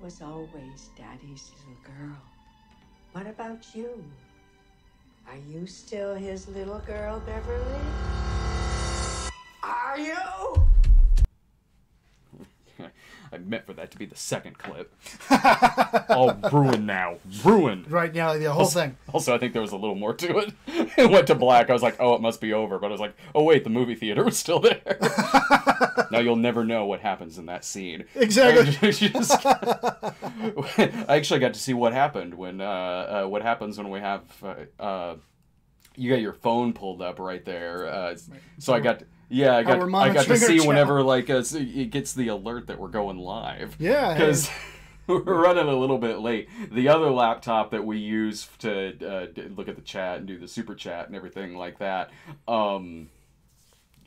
was always Daddy's little girl. What about you? Are you still his little girl, Beverly? Are you? I meant for that to be the second clip. Oh, ruined now. Ruined. Right now, the whole thing. Also, I think there was a little more to it. It went to black. I was like, oh, it must be over. But I was like, oh, wait, the movie theater was still there. Now you'll never know what happens in that scene. Exactly. I actually got to see what happened when, what happens when we have, you got your phone pulled up right there. So I got... Yeah, I got to see whenever it gets the alert that we're going live. Yeah, because we're running a little bit late. The other laptop that we use to look at the chat and do the super chat and everything like that,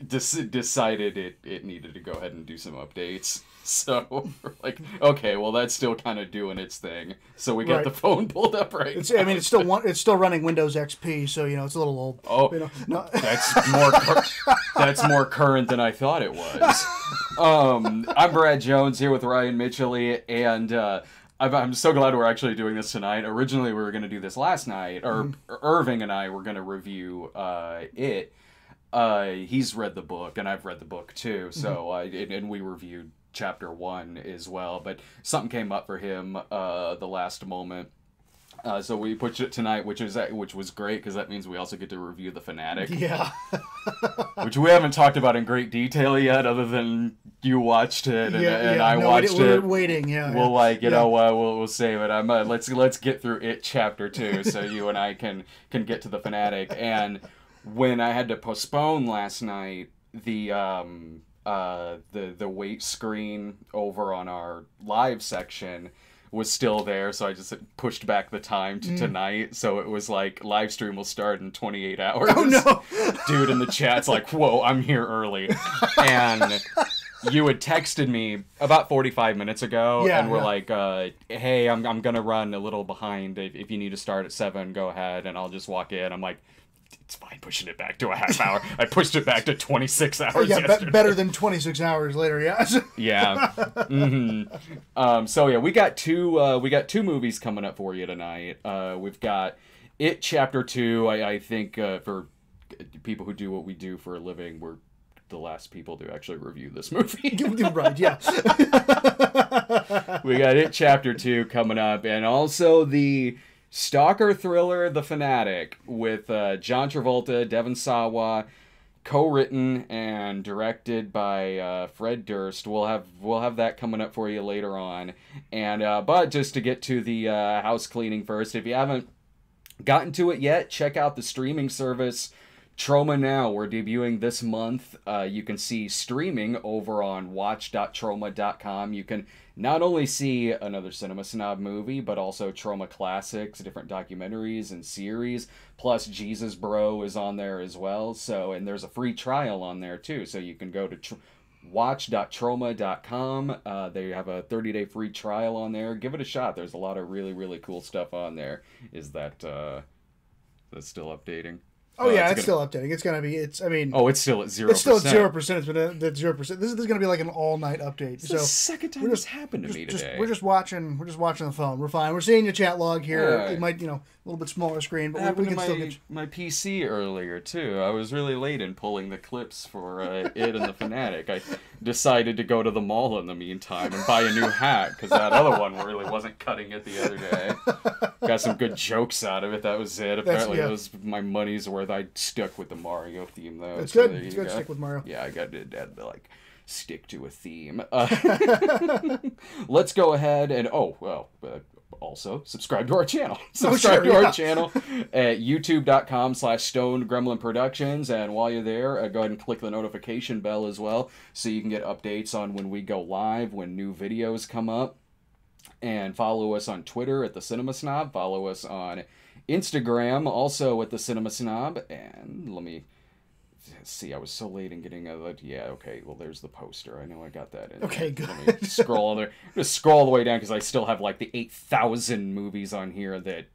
decided it needed to go ahead and do some updates. So we're like, okay, well that's still kind of doing its thing. So we got the phone pulled up right now. I mean, it's still running Windows XP, so it's a little old. Oh, no. That's more current than I thought it was. I'm Brad Jones here with Ryan Mitchell, and I'm so glad we're actually doing this tonight. Originally, we were going to do this last night, or Irving and I were going to review it. He's read the book, and I've read the book too. So and we reviewed Chapter 1 as well, but something came up for him the last moment. So we pushed it tonight, which was great because that means we also get to review The Fanatic. Yeah. Which we haven't talked about in great detail yet, other than you watched it and I watched it. We're waiting. Yeah. We'll we'll save it. Let's get through it Chapter 2, so you and I can get to The Fanatic. And when I had to postpone last night, the wait screen over on our live section was still there, so I just pushed back the time to tonight, so it was like, live stream will start in 28 hours. Oh no! Dude in the chat's like, whoa, I'm here early. And you had texted me about 45 minutes ago, and we're like, hey, I'm gonna run a little behind. If you need to start at 7, go ahead, and I'll just walk in. I'm like, it's fine pushing it back to a half hour. I pushed it back to 26 hours yesterday. Better than 26 hours later, yeah. Yeah. Mm-hmm. So yeah, we got two movies coming up for you tonight. We've got It Chapter 2. I think for people who do what we do for a living, we're the last people to actually review this movie. Right, yeah. We got It Chapter 2 coming up, and also the stalker thriller The Fanatic with John Travolta, Devon Sawa, co-written and directed by Fred Durst. We'll have that coming up for you later on. And but just to get to the house cleaning first, if you haven't gotten to it yet, check out the streaming service Troma Now. We're debuting this month. You can see streaming over on watch.troma.com. You can not only see another Cinema Snob movie, but also Troma classics, different documentaries and series. Plus, Jesus Bro is on there as well. So, and there's a free trial on there too. So you can go to watch.troma.com. They have a 30-day free trial on there. Give it a shot. There's a lot of really, really cool stuff on there. Is that's still updating? Oh yeah, it's still updating. It's gonna be. It's still at 0%. It's still at 0%. It's been at 0%. This is gonna be like an all-night update. It's the second time this happened to me today. We're just watching the phone. We're fine. We're seeing your chat log here. It might, a little bit smaller screen, but we can still get my PC earlier too. I was really late in pulling the clips for It and the Fanatic. I decided to go to the mall in the meantime and buy a new hat because that other one really wasn't cutting it the other day. Got some good jokes out of it. That was it. Apparently, it was my money's worth. I stuck with the Mario theme though. It's good. It's good to stick with Mario. Yeah, I got to stick to a theme. Let's go ahead and also subscribe to our channel. Subscribe to our channel at youtube.com/Stone Gremlin Productions, and while you're there, go ahead and click the notification bell as well, so you can get updates on when we go live, when new videos come up. And follow us on Twitter at The Cinema Snob. Follow us on Instagram, also at The Cinema Snob. And let me see, I was so late in getting okay, well, there's the poster. I know I got that in. Okay, good. Let me scroll there. I'm going to scroll all the way down because I still have like the 8,000 movies on here that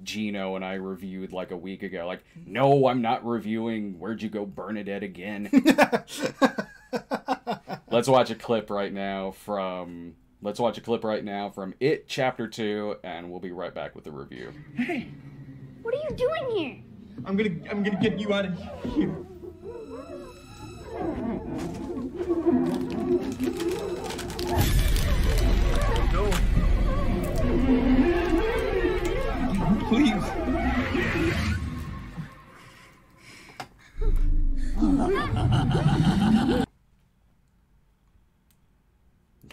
Gino and I reviewed like a week ago. Like, no, I'm not reviewing Where'd You Go, Bernadette again. Let's watch a clip right now from let's watch a clip right now from It Chapter 2, and we'll be right back with the review. Hey, What are you doing here? I'm gonna get you out of here. No. Please.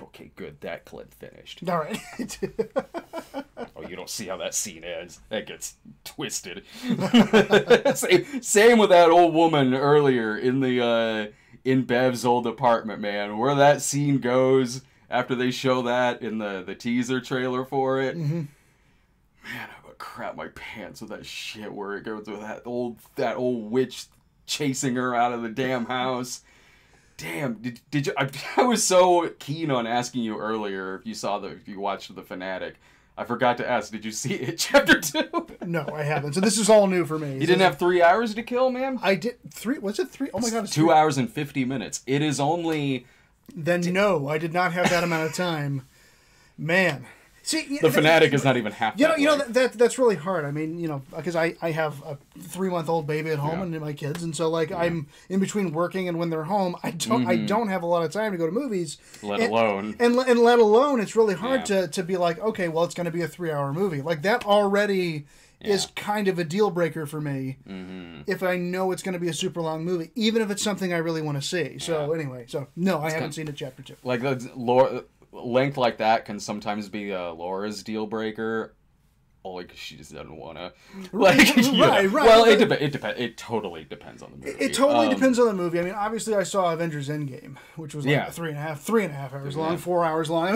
Okay, good. That clip finished. All right. Oh, you don't see how that scene ends. That gets twisted. Same with that old woman earlier in Bev's old apartment, man. Where that scene goes after they show that in the teaser trailer for it. Mm-hmm. Man, I would crap my pants with that shit where it goes with that old witch chasing her out of the damn house. Damn, did you? I was so keen on asking you earlier if you watched The Fanatic. I forgot to ask, did you see It Chapter 2? No, I haven't. So this is all new for me. You didn't have 3 hours to kill, man? I did 3. Was it 3? Oh my god, it's 2 hours and 50 minutes. It is only... Then no, I did not have that amount of time. Man. See, The Fanatic is not even half that you know long. that's really hard. I mean, because I have a 3-month-old baby at home and my kids, and so I'm in between working and when they're home, I don't have a lot of time to go to movies. Let alone It's really hard to be like, okay, well, it's going to be a 3-hour movie. Like that already is kind of a deal breaker for me if I know it's going to be a super long movie, even if it's something I really want to see. So anyway, no, I haven't seen it Chapter 2. Like length like that can sometimes be Laura's deal breaker, only because she just doesn't want to. Like, right. Well, it totally depends on the movie. It totally depends on the movie. I mean, obviously, I saw Avengers Endgame, which was like 3.5 hours long, 4 hours long.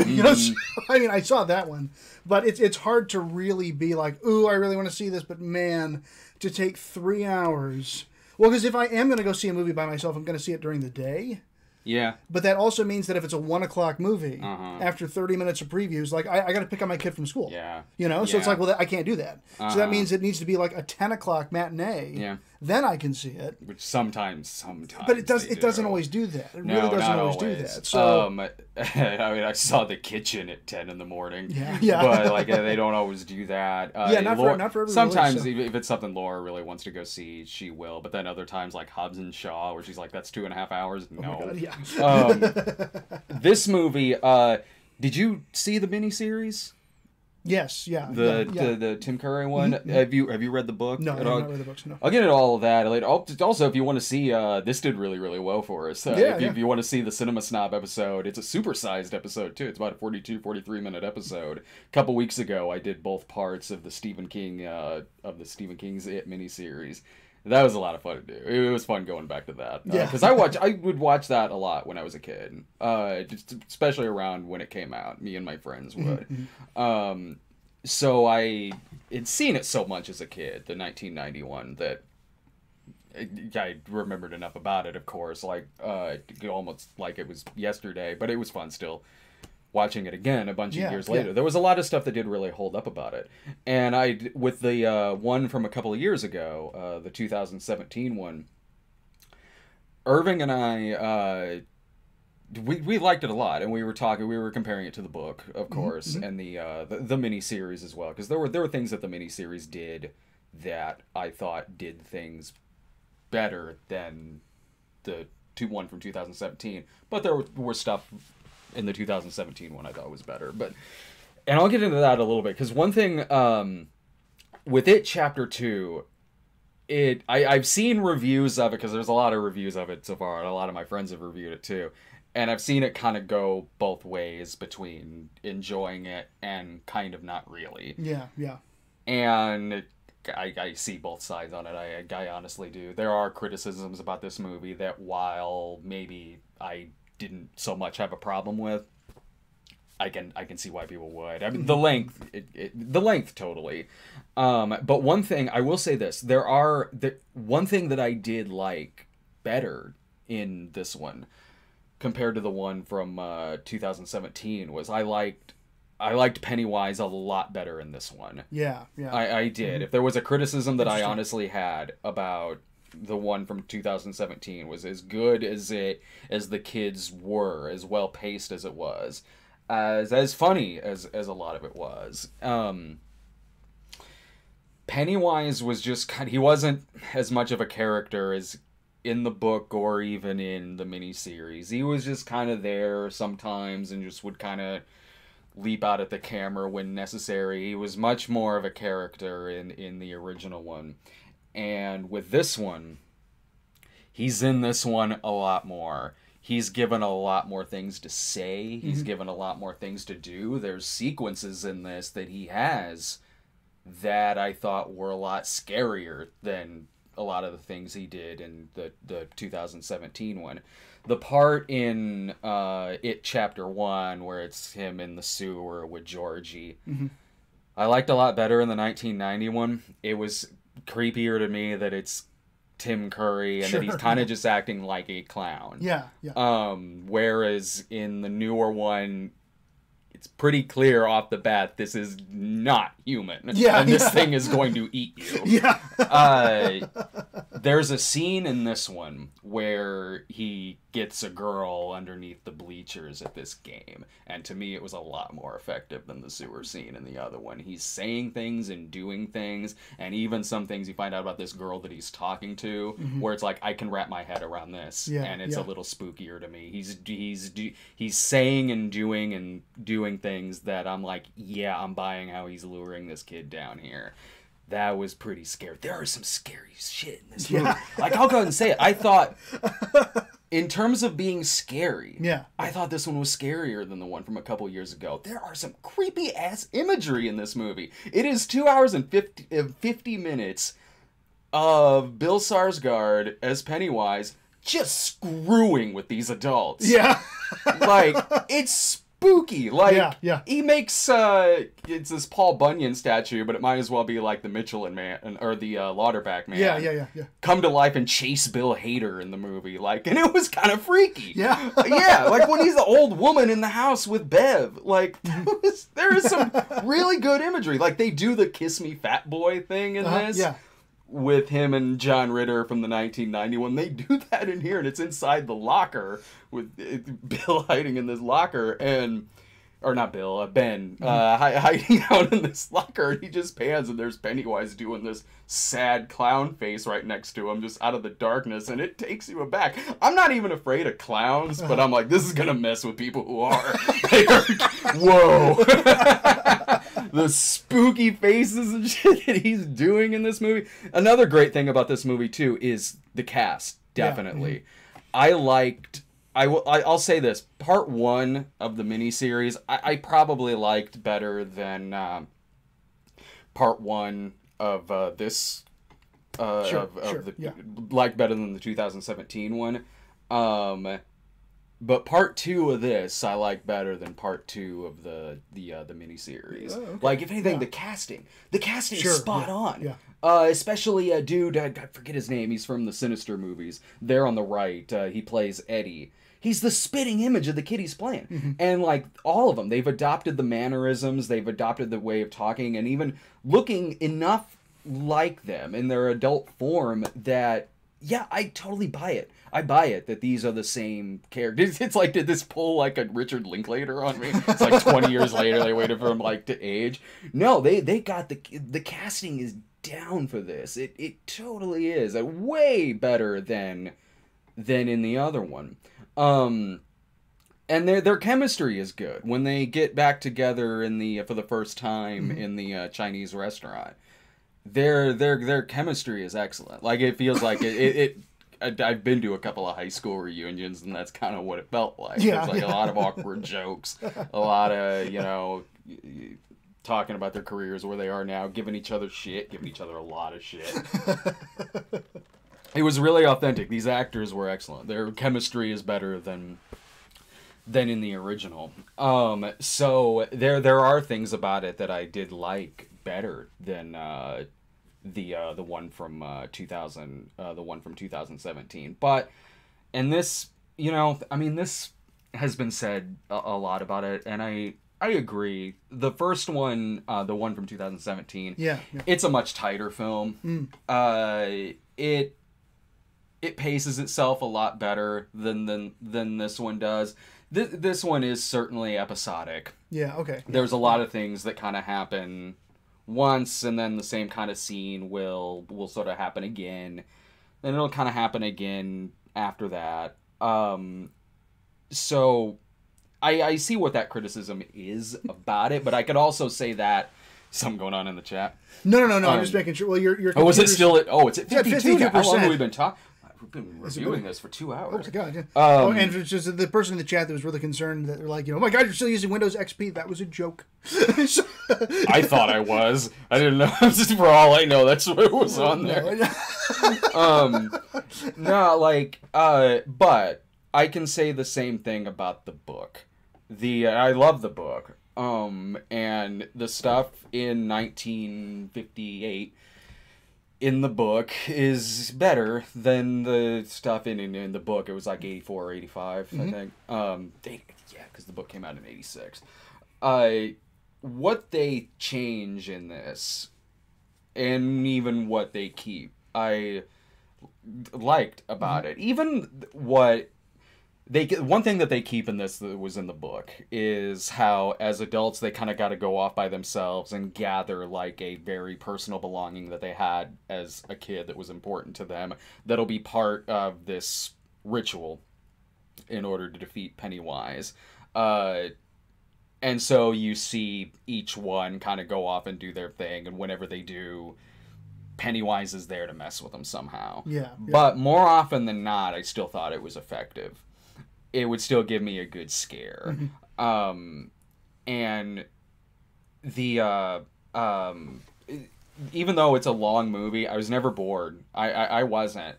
I mean, I saw that one, but it's hard to really be like, ooh, I really want to see this, but man, to take 3 hours. Well, because if I am going to go see a movie by myself, I'm going to see it during the day. Yeah. But that also means that if it's a 1 o'clock movie, after 30 minutes of previews, like I got to pick up my kid from school. Yeah. So it's like, well, I can't do that. So that means it needs to be like a 10 o'clock matinee. Yeah. Then I can see it. Which sometimes. But it doesn't always do that. It really doesn't always do that. So I mean, I saw The Kitchen at 10 in the morning. Yeah. But like they don't always do that. Not for everybody. Sometimes if it's something Laura really wants to go see, she will. But then other times like Hobbs and Shaw, where she's like, that's 2.5 hours. No. Oh my God, yeah. This movie, did you see the miniseries? Yes, yeah. The Tim Curry one. Mm-hmm. Have you read the book? No, I have not read the books. No. I'll get into all of that later. Also, if you want to see, this did really, really well for us. If you want to see the Cinema Snob episode, it's a supersized episode too. It's about a 43-minute episode. A couple weeks ago, I did both parts of the Stephen King's It miniseries. That was a lot of fun to do. It was fun going back to that. Because I would watch that a lot when I was a kid. Just especially around when it came out. Me and my friends would. So I had seen it so much as a kid, the 1991, that I remembered enough about it, of course. Like, almost like it was yesterday. But it was fun still. Watching it again a bunch of years later. There was a lot of stuff that did really hold up about it. And with the one from a couple of years ago, the 2017 one, Irving and I, we liked it a lot. And we were comparing it to the book, of course, and the miniseries as well. Because there were things that the miniseries did that I thought did things better than the one from 2017. But there were stuff in the 2017 one I thought was better. And I'll get into that a little bit, because one thing with It Chapter 2, I've seen reviews of it, because there's a lot of reviews of it so far, and a lot of my friends have reviewed it too, and I've seen it kind of go both ways between enjoying it and kind of not really. Yeah. And I see both sides on it. I honestly do. There are criticisms about this movie that, while maybe I didn't so much have a problem with, I can see why people would. I mean, the length totally. But one thing I will say, one thing that I did like better in this one compared to the one from 2017 was I liked Pennywise a lot better in this one. Yeah. I did. If there was a criticism that I honestly had about the one from 2017 was as good as the kids were, as well paced as it was, as funny as a lot of it was. Pennywise was just he wasn't as much of a character as in the book or even in the miniseries. He was just kind of there sometimes and just would kind of leap out at the camera when necessary. He was much more of a character in the original one. And with this one, he's in this one a lot more. He's given a lot more things to say. He's given a lot more things to do. There's sequences in this that he has that I thought were a lot scarier than a lot of the things he did in the 2017 one. The part in It Chapter 1 where it's him in the sewer with Georgie, I liked a lot better in the 1990 one. It was creepier to me that it's Tim Curry and that he's kind of just acting like a clown. Yeah, yeah. Whereas in the newer one, it's pretty clear off the bat this is not human. Yeah, and this thing is going to eat you. Yeah. There's a scene in this one where he gets a girl underneath the bleachers at this game. And to me, it was a lot more effective than the sewer scene in the other one. He's saying things and doing things. And even some things you find out about this girl that he's talking to, where it's like, I can wrap my head around this. Yeah, and it's a little spookier to me. He's saying and doing things that I'm like, yeah, I'm buying how he's luring this kid down here. That was pretty scary. There are some scary shit in this movie. Like, I'll go ahead and say it. I thought, in terms of being scary, I thought this one was scarier than the one from a couple years ago. There are some creepy-ass imagery in this movie. It is 2 hours and 50 minutes of Bill Skarsgård as Pennywise just screwing with these adults. Yeah. Like, it's spooky. Like, he makes it's this Paul Bunyan statue, but it might as well be like the Michelin Man or the Lauterbach Man. Yeah. Come to life and chase Bill Hader in the movie, like, and it was kind of freaky. Yeah. Yeah, like when he's the old woman in the house with Bev, like there is some really good imagery. Like they do the "Kiss Me, Fat Boy" thing in this. Yeah. With him and John Ritter from the 1991. They do that in here, and it's inside the locker with Bill hiding in this locker, or not Bill, Ben, hiding out in this locker, and he just pans, and there's Pennywise doing this sad clown face right next to him, just out of the darkness, and it takes you aback. I'm not even afraid of clowns, but I'm like, this is gonna mess with people who are. Whoa. The spooky faces and shit that he's doing in this movie. Another great thing about this movie, too, is the cast, definitely. I'll say this. Part 1 of the miniseries, I probably liked better than Part 1 of this. Liked better than the 2017 one. But Part 2 of this, I like better than Part 2 of the miniseries. Oh, okay. Like, if anything, the casting is spot on. Yeah. Especially a dude, I forget his name, he's from the Sinister movies. There on the right, he plays Eddie. He's the spitting image of the kid he's playing. And, like, all of them, they've adopted the mannerisms, they've adopted the way of talking, and even looking enough like them in their adult form that, yeah, I totally buy it. I buy it that these are the same characters. It's like, did this pull like a Richard Linklater on me? It's like 20 years later they waited for him like to age. No, they got the casting is down for this. It totally is. Way better than in the other one. And their chemistry is good when they get back together for the first time in the Chinese restaurant. Their chemistry is excellent. Like, it feels like I've been to a couple of high school reunions, and that's kind of what it felt like. There's like a lot of awkward jokes, a lot of, talking about their careers, where they are now, giving each other shit, giving each other a lot of shit. It was really authentic. These actors were excellent. Their chemistry is better than in the original. So there are things about it that I did like better than the one from 2017. But this, this has been said a lot about it, and I agree. The first one, the one from 2017, it's a much tighter film. It paces itself a lot better than this one does. This one is certainly episodic. Yeah, okay. There's a lot of things that kind of happen once, and then the same kind of scene will sort of happen again. Then it'll kind of happen again after that. So I see what that criticism is about it, but I could also say that something going on in the chat. No. I'm just making sure. Well, your oh, is it still at? Oh, it's at 52 now. How long have we been talking? We've been reviewing this for 2 hours. Oh my god! Yeah. And it's just the person in the chat that was really concerned that they're like, oh my god, you're still using Windows XP. That was a joke. I thought I was. I didn't know. Just for all I know, that's what was on there. But I can say the same thing about the book. I love the book. And the stuff in 1958 in the book is better than the stuff in the book. It was like 84 or 85, I think. Because the book came out in 86. What they change in this, and even what they keep, I liked about it. Even what one thing that they keep in this that was in the book is how, as adults, they kind of got to go off by themselves and gather like a very personal belonging that they had as a kid that was important to them. That'll be part of this ritual in order to defeat Pennywise. And so you see each one kind of go off and do their thing, and whenever they do, Pennywise is there to mess with them somehow. Yeah. But more often than not, I still thought it was effective. It would still give me a good scare. And the even though it's a long movie, I was never bored. I wasn't.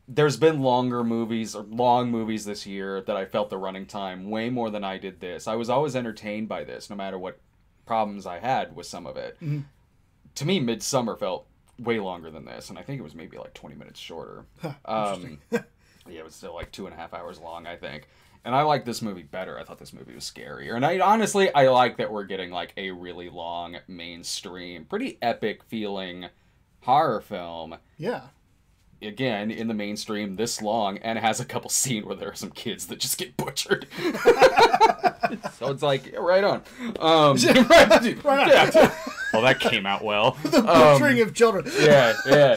There's been long movies this year that I felt the running time way more than I did this. I was always entertained by this, no matter what problems I had with some of it. To me, Midsummer felt way longer than this, and I think it was maybe like 20 minutes shorter. Yeah, it was still like 2.5 hours long, I think. And I like this movie better. I thought this movie was scarier. And I like that we're getting like a really long, mainstream, pretty epic feeling horror film. Yeah. Again, in the mainstream, this long, and it has a couple scenes where there are some kids that just get butchered. So it's like, right on. Right on. Yeah. Well, that came out well. The butchering of children. Yeah.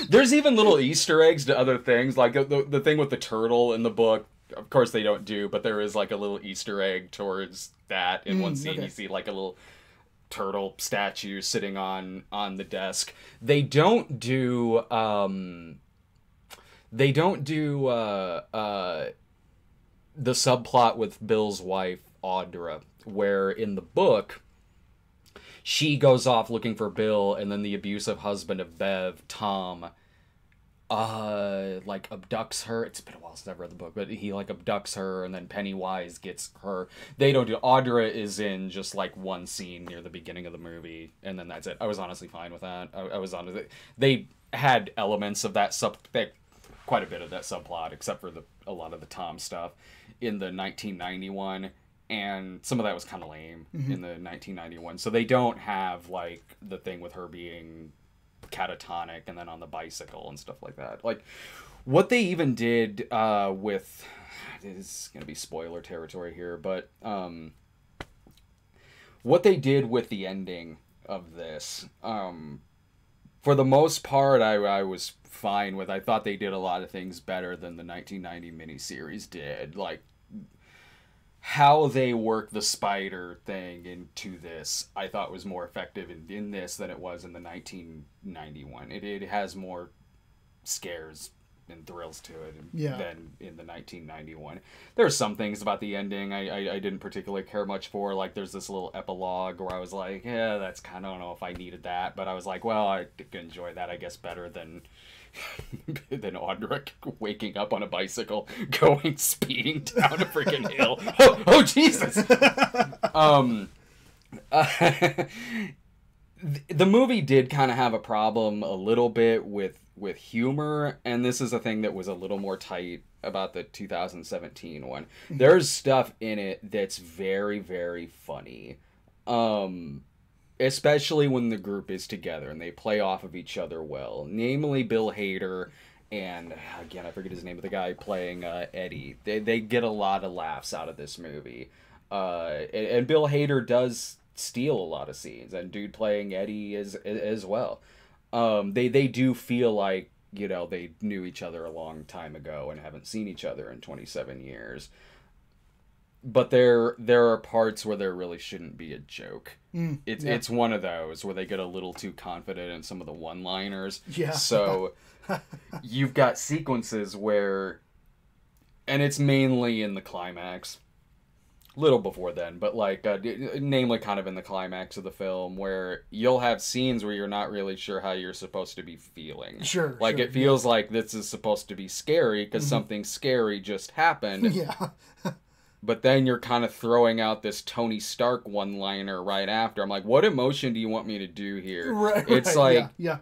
There's even little Easter eggs to other things, like the thing with the turtle in the book. Of course they don't do, but there is like a little Easter egg towards that in one scene. Okay. You see like a little turtle statue sitting on the desk. They don't do the subplot with Bill's wife Audra, where in the book she goes off looking for Bill, and then the abusive husband of Bev, Tom, like abducts her. It's been a while since I've read the book, but he like abducts her, and then Pennywise gets her. They don't do. Audra is in just like one scene near the beginning of the movie, and then that's it. I was honestly fine with that. I was on it. They had elements of that quite a bit of that subplot, except for a lot of the Tom stuff in the 1991. And some of that was kind of lame in the 1991. So they don't have, like, the thing with her being catatonic and then on the bicycle and stuff like that. Like, what they even did with... This is going to be spoiler territory here, but... what they did with the ending of this... for the most part, I was fine with. I thought they did a lot of things better than the 1990 miniseries did. Like... how they work the spider thing into this, I thought was more effective in this than it was in the 1991. It has more scares and thrills to it than in the 1991. There are some things about the ending I didn't particularly care much for. Like, there's this little epilogue where I was like, yeah, that's kind of, I don't know if I needed that. But I was like, well, I could enjoy that, I guess, better than Audra waking up on a bicycle, going speeding down a freaking hill. Oh Jesus! The movie did kind of have a problem a little bit with humor, and this is a thing that was a little more tight about the 2017 one. There's stuff in it that's very, very funny. Especially when the group is together and they play off of each other well. Namely, Bill Hader and again, I forget his name, but the guy playing Eddie. They get a lot of laughs out of this movie. And Bill Hader does steal a lot of scenes, and dude playing Eddie as well. They do feel like, you know, they knew each other a long time ago and haven't seen each other in 27 years. But there are parts where there really shouldn't be a joke. It's one of those where they get a little too confident in some of the one-liners. Yeah. So you've got sequences where, and it's mainly in the climax, little before then, but like namely kind of in the climax of the film, where you'll have scenes where you're not really sure how you're supposed to be feeling. Sure. Like it feels like this is supposed to be scary because something scary just happened. Yeah. But then you're kind of throwing out this Tony Stark one-liner right after. I'm like, what emotion do you want me to do here? Right. It's like, yeah.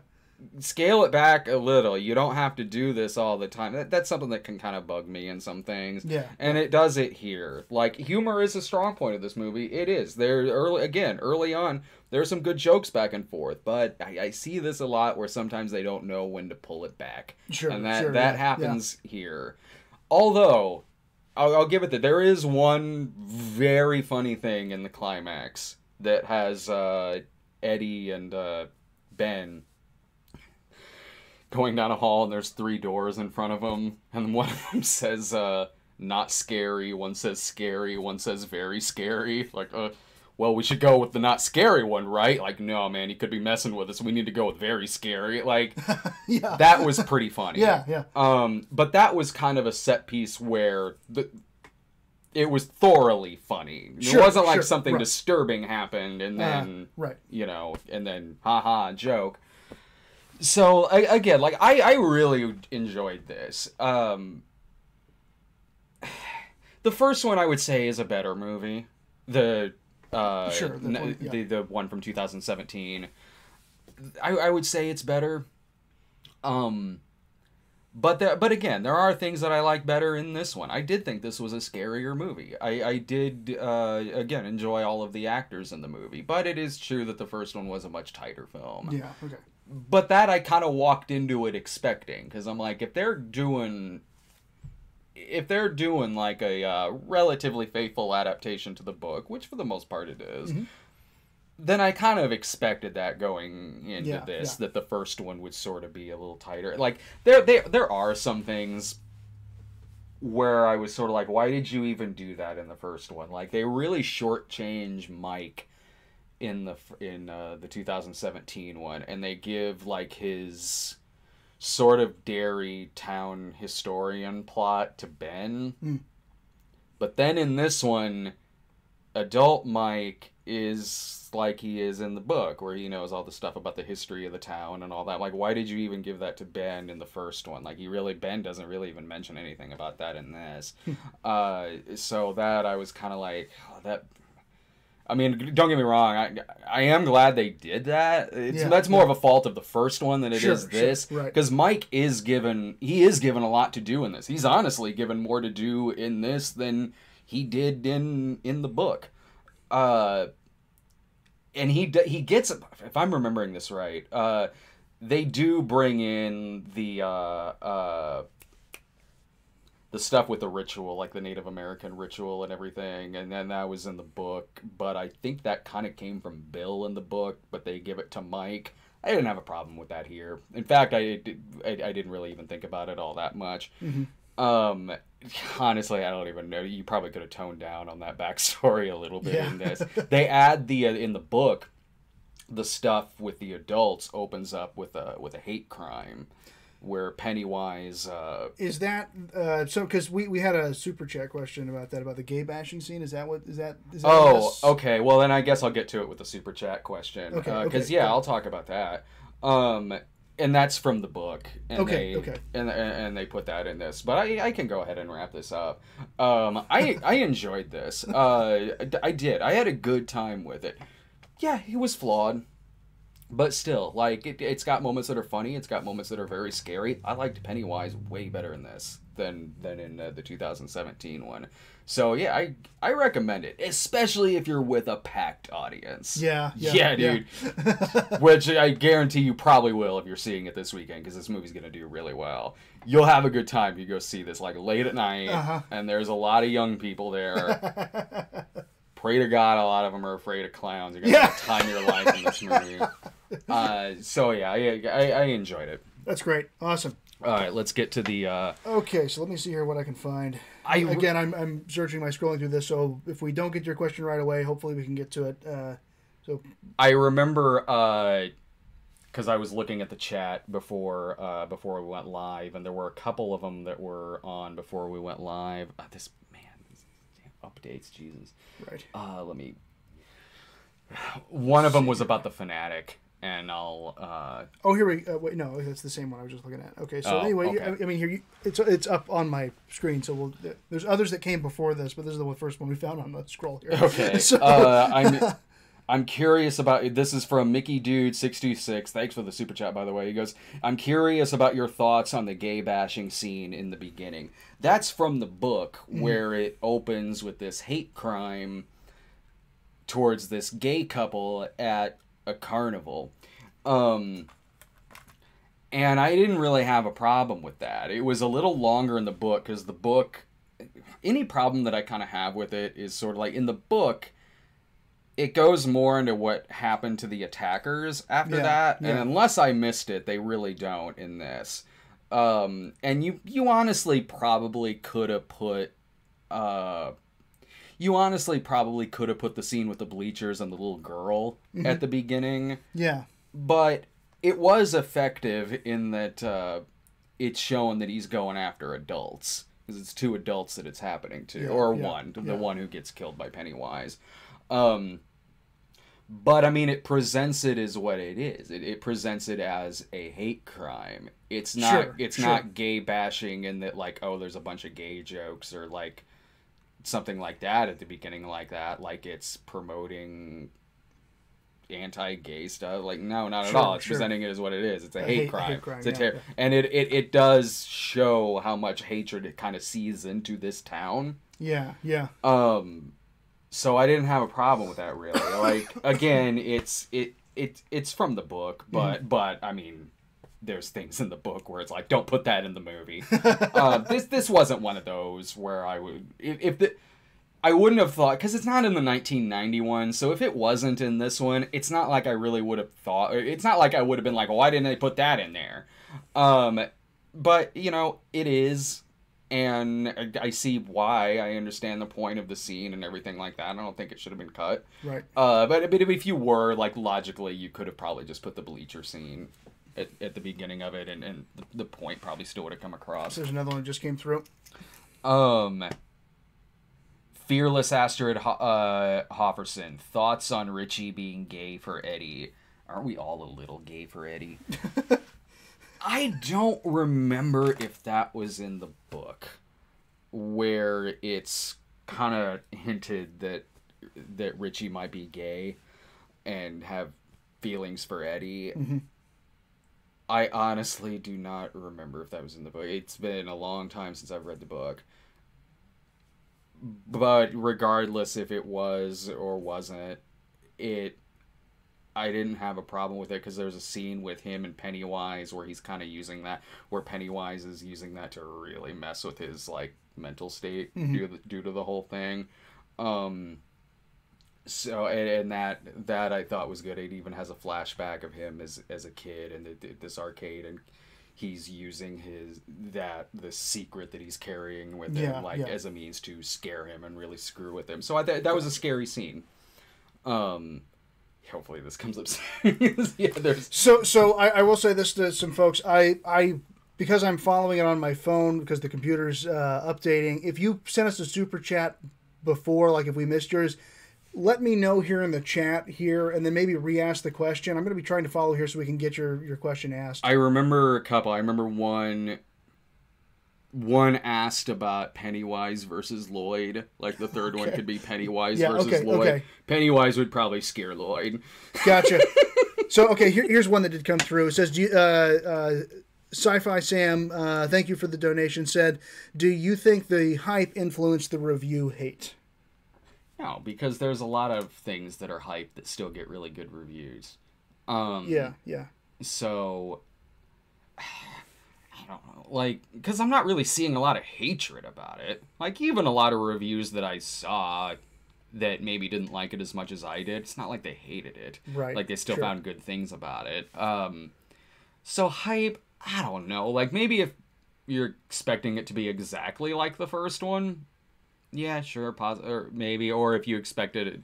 Scale it back a little. You don't have to do this all the time. That's something that can kind of bug me in some things. Yeah. And it does it here. Like, humor is a strong point of this movie. It is. Early on, there's some good jokes back and forth, but I see this a lot where sometimes they don't know when to pull it back. Sure. And that happens here. Although, I'll give it that there is one very funny thing in the climax that has Eddie and Ben going down a hall, and there's 3 doors in front of them, and one of them says not scary, one says scary, one says very scary. Like, well, we should go with the not scary one, right? Like, no, man, he could be messing with us. We need to go with very scary. Like, yeah. That was pretty funny. Yeah. But that was kind of a set piece where it was thoroughly funny. It wasn't like something disturbing happened and then, you know, and then, haha, joke. So, again, like, I really enjoyed this. The first one, I would say, is a better movie. The one from 2017. I would say it's better. But again, there are things that I like better in this one. I did think this was a scarier movie. I did, again, enjoy all of the actors in the movie. But it is true that the first one was a much tighter film. Yeah, okay. But that I kind of walked into it expecting. Because I'm like, if they're doing like a relatively faithful adaptation to the book, which for the most part it is, then I kind of expected that going into this, that the first one would sort of be a little tighter. Like, there are some things where I was sort of like, why did you even do that in the first one? Like, they really shortchange Mike in the 2017 one, and they give, like, his sort of dairy town historian plot to Ben. But then in this one, adult Mike is like he is in the book, where he knows all the stuff about the history of the town and all that. Like, why did you even give that to Ben in the first one? Like, Ben doesn't really even mention anything about that in this. So that I was kind of like, I mean, don't get me wrong. I am glad they did that. That's more of a fault of the first one than it is this. Because Mike is given a lot to do in this. He's honestly given more to do in this than he did in the book. And he gets, if I'm remembering this right, they do bring in the stuff with the ritual, like the Native American ritual and everything, and then that was in the book, but I think that kind of came from Bill in the book, but they give it to Mike. I didn't have a problem with that here. In fact, I didn't really even think about it all that much. Honestly, I don't even know. You probably could have toned down on that backstory a little bit in this. They add in the book, the stuff with the adults opens up with a hate crime, where Pennywise is that so? Because we had a super chat question about the gay bashing scene. Is that okay. Well, then I guess I'll get to it with the super chat question. Because I'll talk about that. And that's from the book. And And they put that in this. But I can go ahead and wrap this up. I enjoyed this. I did. I had a good time with it. Yeah, it was flawed. But still, like, it's got moments that are funny. It's got moments that are very scary. I liked Pennywise way better in this than in the 2017 one. So yeah, I recommend it, especially if you're with a packed audience. Yeah, dude. Which I guarantee you probably will if you're seeing it this weekend, because this movie's gonna do really well. You'll have a good time if you go see this like late at night, and there's a lot of young people there. Pray to God, a lot of them are afraid of clowns. You're gonna have a time of your life in this movie. So yeah, I enjoyed it. That's great. Awesome. All right, let's get to the... Okay, so let me see here what I can find. Again, I'm searching, scrolling through this, so if we don't get your question right away, hopefully we can get to it. So I remember, because I was looking at the chat before we went live, and there were a couple of them that were on before we went live. These damn updates, Jesus. Right. Let me... One of them was about the Fanatic. And I'll. Oh, here we. Wait, no, that's the same one I was just looking at. Okay, so anyway, okay. I mean, here it's up on my screen. So there's others that came before this, but this is the first one we found on the scroll here. Okay. So, I'm curious about. This is from Mickey Dude 626. Thanks for the super chat, by the way. He goes, "I'm curious about your thoughts on the gay bashing scene in the beginning." That's from the book, where it opens with this hate crime towards this gay couple at a carnival, and I didn't really have a problem with that. It was a little longer in the book, because the book, any problem that I kind of have with it is sort of like, in the book, it goes more into what happened to the attackers after that, and unless I missed it, they really don't in this. And you honestly probably could have put the scene with the bleachers and the little girl at the beginning. Yeah. But it was effective in that it's showing that he's going after adults. Because it's 2 adults that it's happening to. The one who gets killed by Pennywise. But, I mean, it presents it as what it is. It presents it as a hate crime. It's not not gay bashing in that, like, oh, there's a bunch of gay jokes or, like, something like that at the beginning, like that, like it's promoting anti-gay stuff. Like, no, not at all. It's presenting it as what it is. It's a hate crime. It's a and it does show how much hatred it kind of sees into this town. Yeah. So I didn't have a problem with that, really. Like, again, it's from the book, but I mean, there's things in the book where it's like, don't put that in the movie. This wasn't one of those where I would, I wouldn't have thought, because it's not in the 1991, so if it wasn't in this one, it's not like I really would have thought, it's not like I would have been like, why didn't they put that in there? But, you know, it is, and I see why. I understand the point of the scene and everything like that. I don't think it should have been cut. Right. But if you were, like, logically, you could have probably just put the bleacher scene at the beginning of it, and the point probably still would have come across. There's another one that just came through. Fearless Astrid Hofferson. Thoughts on Richie being gay for Eddie? Aren't we all a little gay for Eddie? I don't remember if that was in the book, where it's kind of hinted that Richie might be gay and have feelings for Eddie. Mm-hmm. I honestly do not remember if that was in the book. It's been a long time since I've read the book. But regardless if it was or wasn't, I didn't have a problem with it, because there's a scene with him and Pennywise where he's kind of using that, where Pennywise is using that to really mess with his, like, mental state due to the whole thing. So, and that I thought was good. It even has a flashback of him as a kid in this arcade, and he's using the secret that he's carrying with him, as a means to scare him and really screw with him. So I thought that was a scary scene. Hopefully this comes up soon. So I will say this to some folks. I because I'm following it on my phone, because the computer's updating. If you sent us a super chat before, like if we missed yours, let me know here in the chat here, and then maybe re-ask the question. I'm going to be trying to follow here so we can get your question asked. I remember a couple. I remember one asked about Pennywise versus Lloyd. Like, the third one could be Pennywise versus Lloyd. Okay. Pennywise would probably scare Lloyd. Gotcha. So, okay, here's one that did come through. It says, Sci-Fi Sam, thank you for the donation, said, do you think the hype influenced the review hate? No, because there's a lot of things that are hyped that still get really good reviews. Yeah. So, I don't know. Like, because I'm not really seeing a lot of hatred about it. Like, even a lot of reviews that I saw that maybe didn't like it as much as I did, it's not like they hated it. Right. Like, they still found good things about it. So hype, I don't know. Like, maybe if you're expecting it to be exactly like the first one, yeah, sure, or maybe. Or if you expected it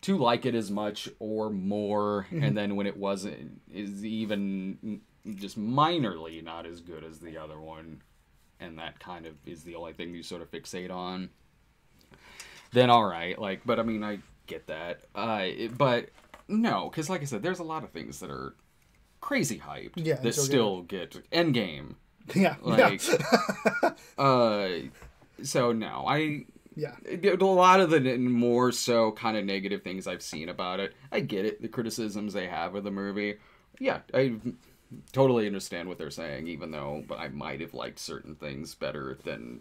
to like it as much or more, and then when it wasn't, is even just minorly not as good as the other one, and that kind of is the only thing you sort of fixate on, then all right. Like, but I mean, I get that. But no, because like I said, there's a lot of things that are crazy hyped that still get Endgame. Yeah. Like, so no, a lot of the more so kind of negative things I've seen about it, I get it. The criticisms they have of the movie, yeah, I totally understand what they're saying, even though I might have liked certain things better than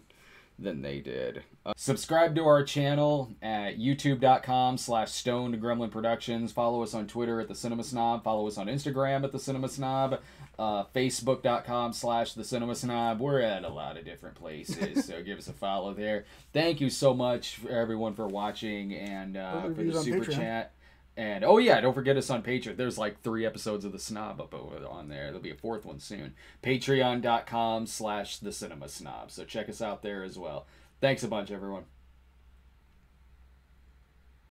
they did. Subscribe to our channel at youtube.com/stonedgremlin productions. Follow us on Twitter at The Cinema Snob. Follow us on Instagram at The Cinema Snob. Facebook.com/The Cinema Snob. We're at a lot of different places, so give us a follow there. Thank you so much, everyone, for watching and for the super chat. And, oh yeah, don't forget us on Patreon. There's like 3 episodes of The Snob up over on there. There'll be a 4th one soon. Patreon.com/The Cinema Snob. So check us out there as well. Thanks a bunch, everyone.